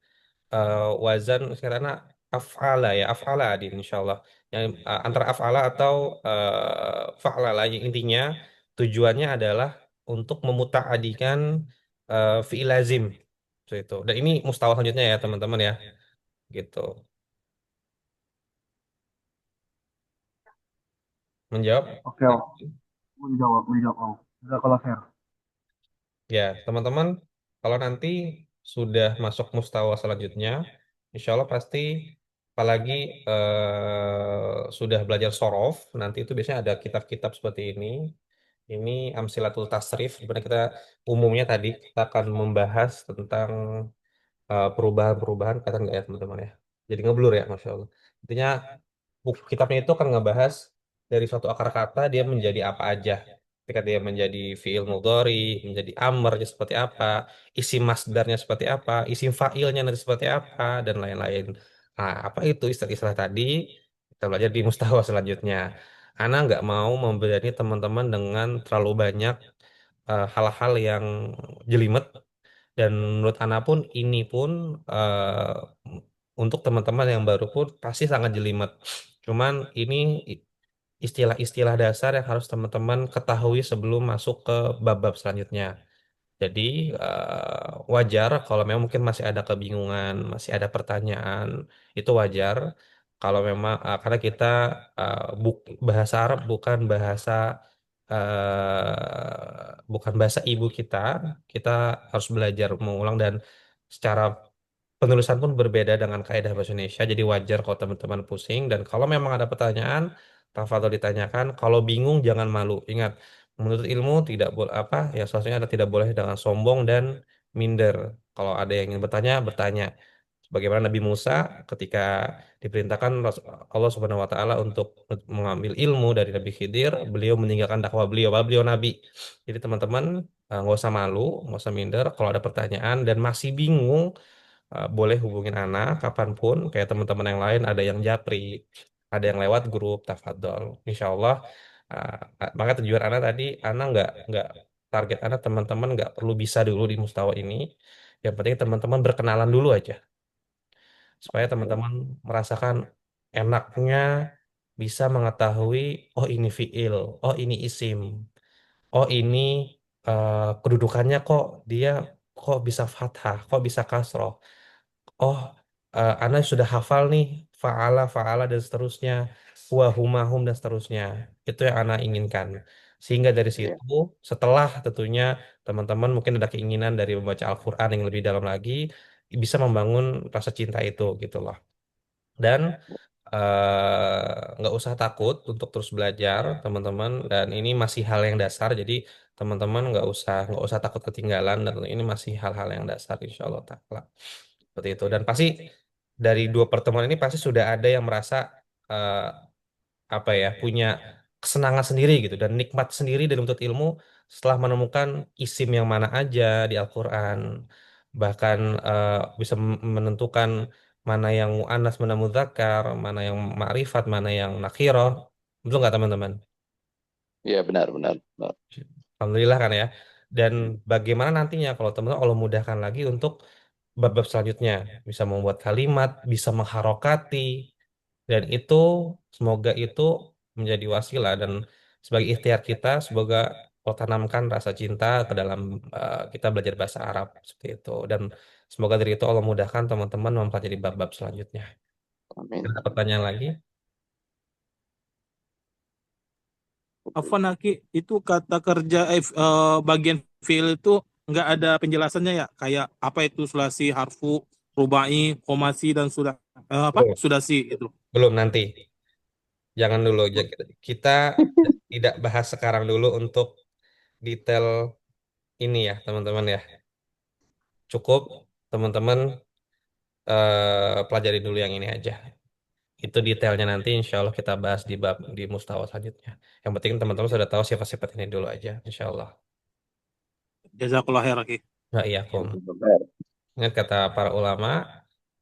wazan karena af'ala ya, af'ala adin insyaallah. Yang antara af'ala atau fa'ala lah. Yang intinya tujuannya adalah untuk memutaadikan fi'il lazim. Seperti itu. Dan ini mustawa selanjutnya ya teman-teman ya. Gitu. Menjawab? oke, Om. Menjawab, menjawab, Om. Jazakallah khair. Ya, teman-teman, kalau nanti sudah masuk mustawa selanjutnya, insya Allah pasti, apalagi sudah belajar sorof, nanti itu biasanya ada kitab-kitab seperti ini. Ini Amsilatul Tasrif, di mana kita umumnya tadi kita akan membahas tentang perubahan-perubahan, kata nggak ya teman-teman ya? Jadi ngeblur ya, Masya Allah. Intinya buku kitabnya itu akan ngebahas dari suatu akar kata dia menjadi apa aja. Ketika dia menjadi fiil mudhari, menjadi amarnya seperti apa, isim masdarnya seperti apa, isim fa'ilnya nanti seperti apa, dan lain-lain. Nah, apa itu istilah-istilah tadi? Kita belajar di mustawa selanjutnya. Ana nggak mau membebani teman-teman dengan terlalu banyak hal-hal yang jelimet, dan menurut Ana pun ini pun untuk teman-teman yang baru pun pasti sangat jelimet. Cuman ini istilah-istilah dasar yang harus teman-teman ketahui sebelum masuk ke bab-bab selanjutnya. Jadi wajar kalau memang mungkin masih ada kebingungan, masih ada pertanyaan, itu wajar. Kalau memang karena kita bahasa Arab bukan bahasa ibu kita, kita harus belajar mengulang dan secara penulisan pun berbeda dengan kaidah bahasa Indonesia. Jadi wajar kalau teman-teman pusing dan kalau memang ada pertanyaan, tafadhol ditanyakan. Kalau bingung jangan malu. Ingat, menuntut ilmu tidak boleh apa ya seharusnya ada tidak boleh dengan sombong dan minder. Kalau ada yang ingin bertanya, bertanya. Bagaimana Nabi Musa ketika diperintahkan Allah Subhanahu wa taala untuk mengambil ilmu dari Nabi Khidir, beliau meninggalkan dakwah beliau, padahal beliau nabi. Jadi teman-teman nggak usah malu, nggak usah minder. Kalau ada pertanyaan dan masih bingung, boleh hubungin Ana kapanpun. Kayak teman-teman yang lain ada yang japri, ada yang lewat grup, tafadhol. Insya Allah. Maka tujuan Ana tadi, Ana nggak target Ana teman-teman nggak perlu bisa dulu di mustawa ini. Yang penting teman-teman berkenalan dulu aja supaya teman-teman merasakan enaknya bisa mengetahui oh ini fiil, oh ini isim, oh ini kedudukannya kok dia kok bisa fathah, kok bisa kasroh. Oh, Anda sudah hafal nih faala, faala dan seterusnya, wahumahum dan seterusnya. Itu yang Anda inginkan. Sehingga dari Ya, situ, setelah tentunya teman-teman mungkin ada keinginan dari membaca Al-Quran yang lebih dalam lagi, bisa membangun rasa cinta itu gitu loh. Dan nggak usah takut untuk terus belajar teman-teman, dan ini masih hal yang dasar, jadi teman-teman nggak usah takut ketinggalan, dan ini masih hal-hal yang dasar insya Allah ta'ala seperti itu. Dan pasti dari dua pertemuan ini pasti sudah ada yang merasa eh, apa ya punya kesenangan sendiri gitu dan nikmat sendiri dari menuntut ilmu setelah menemukan isim yang mana aja di Al-Quran, bahkan bisa menentukan mana yang mu'annas, mana mudzakkar, mana yang ma'rifat, mana yang nakirah. Betul nggak teman-teman? ya benar, benar, benar. Alhamdulillah kan ya. Dan bagaimana nantinya kalau teman-teman Allah mudahkan lagi untuk bab-bab selanjutnya, bisa membuat kalimat, bisa mengharokati, dan itu semoga itu menjadi wasilah dan sebagai ikhtiar kita, semoga Allah tanamkan rasa cinta ke dalam kita belajar bahasa Arab seperti itu, dan semoga dari itu Allah mudahkan teman-teman mempelajari bab-bab selanjutnya. Amin. Ada pertanyaan lagi? Afwan Aki, itu kata kerja bagian fiil itu nggak ada penjelasannya ya, kayak apa itu sulasi, harfu, rubai, komasi dan sudah apa Belum, sudasi itu. belum nanti. Jangan dulu. Kita tidak bahas sekarang dulu untuk detail ini ya, teman-teman ya. Cukup teman-teman pelajari dulu yang ini aja. Itu detailnya nanti insya Allah kita bahas di bab di mustawa selanjutnya. Yang penting teman-teman sudah tahu sifat-sifat ini dulu aja, insya Allah. Jazakallah khair Aki. Nah, iya, Kom. Ingat kata para ulama,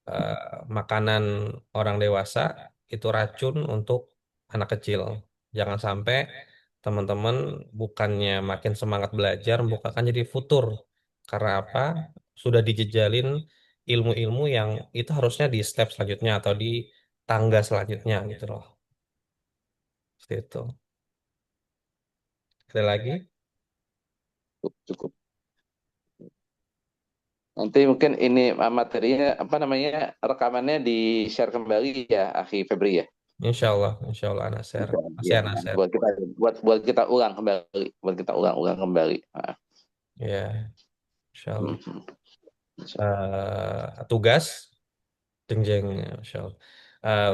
eh, makanan orang dewasa itu racun untuk anak kecil. Jangan sampai teman-teman bukannya makin semangat belajar, bukan jadi futur. Karena apa? Sudah dijejalin ilmu-ilmu yang itu harusnya di step selanjutnya atau di tangga selanjutnya gitu loh. Seperti itu. Ada lagi? Cukup, cukup. Nanti mungkin ini materinya apa namanya rekamannya di share kembali ya, Akhi Febri ya. Insya Allah Ana share. Masih Ya, Ana share. buat kita ulang kembali, buat kita ulang-ulang kembali. Nah, Ya, insya Allah. mhm. Tugas, jeng-jeng, insya Allah.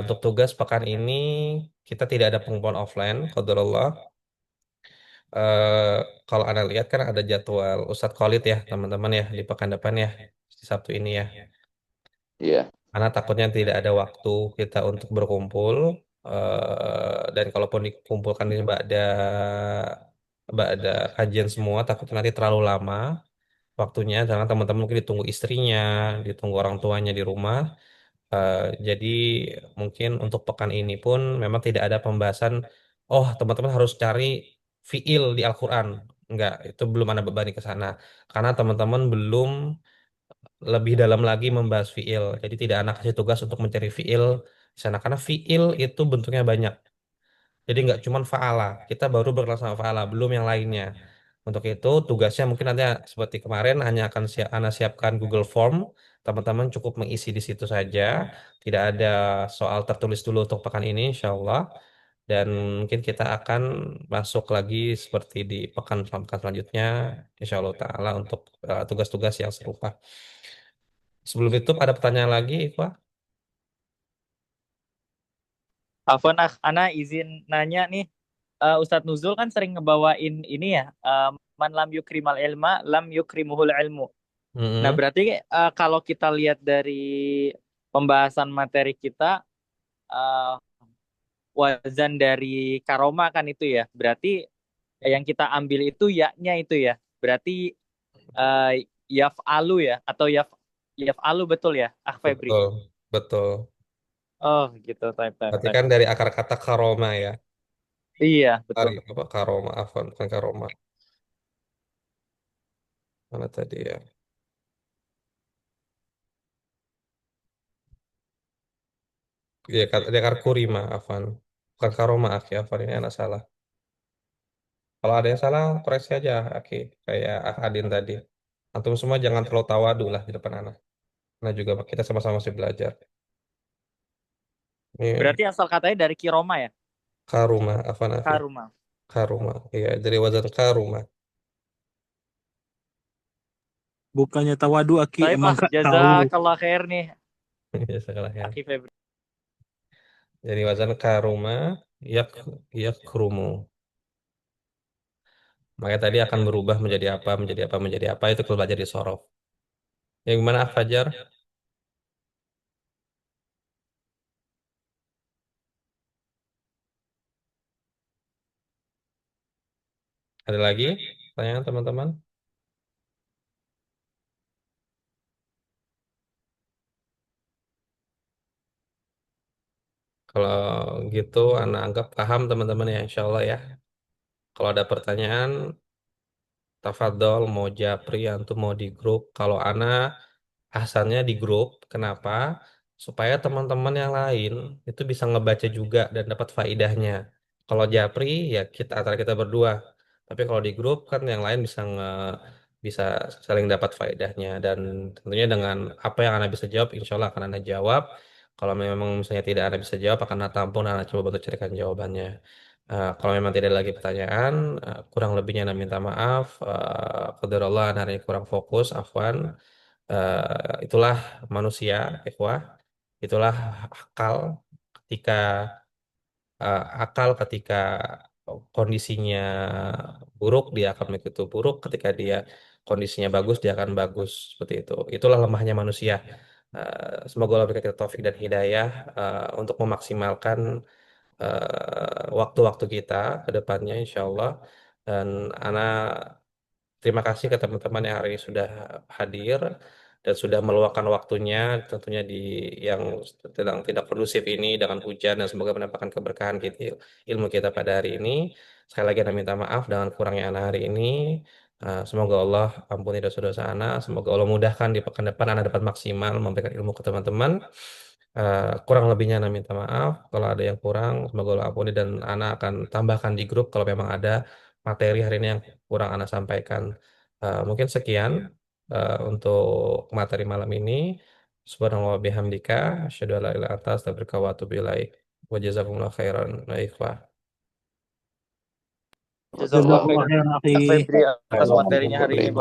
Untuk tugas pekan ini kita tidak ada pengumpulan offline, qadarullah. Eh, Kalau Anda lihat kan ada jadwal Ustadz Khalid ya teman-teman ya di pekan depan ya di Sabtu ini ya. Iya, Karena takutnya tidak ada waktu kita untuk berkumpul dan kalaupun dikumpulkan ini ada kajian semua takutnya nanti terlalu lama waktunya karena teman-teman mungkin ditunggu istrinya, ditunggu orang tuanya di rumah. Eh, jadi mungkin untuk pekan ini pun memang tidak ada pembahasan, oh teman-teman harus cari fiil di Al-Quran. Enggak, itu belum ada beban ke sana. Karena teman-teman belum lebih dalam lagi membahas fiil. Jadi tidak anak kasih tugas untuk mencari fiil di sana. Karena fiil itu bentuknya banyak. Jadi nggak cuma faala, kita baru berkelas sama faala, belum yang lainnya. Untuk itu tugasnya mungkin nanti seperti kemarin hanya akan Ana siapkan Google Form, teman-teman cukup mengisi di situ saja. Tidak ada soal tertulis dulu untuk pekan ini, insya Allah. Dan mungkin kita akan masuk lagi seperti di pekan-pekan selanjutnya, insya Allah Ta'ala untuk tugas-tugas yang serupa. Sebelum itu ada pertanyaan lagi, Iqbal? Afwan, Ana izin nanya nih. Ustadz Nuzul kan sering ngebawain ini ya, man lam yukrimal ilma, lam yukrimuhul ilmu. Nah, Mm-mm. berarti kalau kita lihat dari pembahasan materi kita, eh, wazan dari karoma kan itu ya. Berarti yang kita ambil itu yaknya itu ya. Berarti eh, yaf'alu ya, atau yaf'alu betul ya, Febri? Betul, betul. Oh, gitu. Type, type, Berarti type. kan dari akar kata karoma ya. Iya, betul. Sorry, apa karoma, afwan, bukan karoma. Mana tadi ya? Iya, dia akar kurima, afwan. Bukan karoma, Aki, afwan, ini anak salah. Kalau ada yang salah, koreksi aja, Aki. Kayak Adin tadi. Antum semua jangan terlalu tawadu lah di depan anak. Nah juga kita sama-sama masih belajar. Ini Berarti asal katanya dari kiroma ya, karuma, afwan, Aki. karuma. Karuma, iya, dari wazan karuma. Bukannya tawadu Aki, Tapi emang Pak, nggak tahu. jazakallah khair nih, Ya, salah ya. Aki Febri. Jadi wazan karuma, yak, yak krumu. Makanya tadi akan berubah menjadi apa, menjadi apa, menjadi apa, itu kalau belajar di sorof. Yang gimana, Fajar? Ada lagi pertanyaan teman-teman? Kalau gitu, anak anggap paham teman-teman ya, insya Allah ya. Kalau ada pertanyaan, tafadhol, mau japri, antum mau di grup. Kalau anak Ahsannya di grup, kenapa? Supaya teman-teman yang lain itu bisa ngebaca juga dan dapat faidahnya. Kalau Japri ya kita antara kita berdua. Tapi kalau di grup kan yang lain bisa saling dapat faedahnya dan tentunya dengan apa yang Anda bisa jawab, insya Allah akan Anda jawab. Kalau memang misalnya tidak Anda bisa jawab, akan Anda tampung dan Anda coba bantu carikan jawabannya. Kalau memang tidak ada lagi pertanyaan, kurang lebihnya Anda minta maaf. Qadarullah Anda hari ini kurang fokus, afwan. Itulah manusia, ikhwah. Itulah akal ketika ketika kondisinya buruk dia akan begitu buruk, ketika dia kondisinya bagus dia akan bagus seperti itu. Itulah lemahnya manusia. Semoga Allah berikan kita taufik dan hidayah untuk memaksimalkan waktu-waktu kita ke depannya insya Allah. Dan Ana terima kasih ke teman-teman yang hari ini sudah hadir. dan sudah meluangkan waktunya tentunya di yang sedang tidak kondusif ini dengan hujan, dan semoga mendapatkan keberkahan gitu ilmu kita pada hari ini. Sekali lagi Ana minta maaf dengan kurangnya Ana hari ini. Semoga Allah ampuni dosa-dosa Ana. Semoga Allah mudahkan di pekan depan Ana dapat maksimal memberikan ilmu ke teman-teman. Kurang lebihnya Ana minta maaf. Kalau ada yang kurang, semoga Allah ampuni, dan Ana akan tambahkan di grup kalau memang ada materi hari ini yang kurang Ana sampaikan. Mungkin sekian untuk materi malam ini. Subhanallah wa bihamdika, asyhadu an la ilaha illa anta, astaghfiruka wa atubu ilaik. Wa jazakumullahu khairan. Wa ikhwah. Jazakallah Jazakallah khair Jazakallah khairan akhi. Kak Febri atas khairan, materinya hari Febri. ini.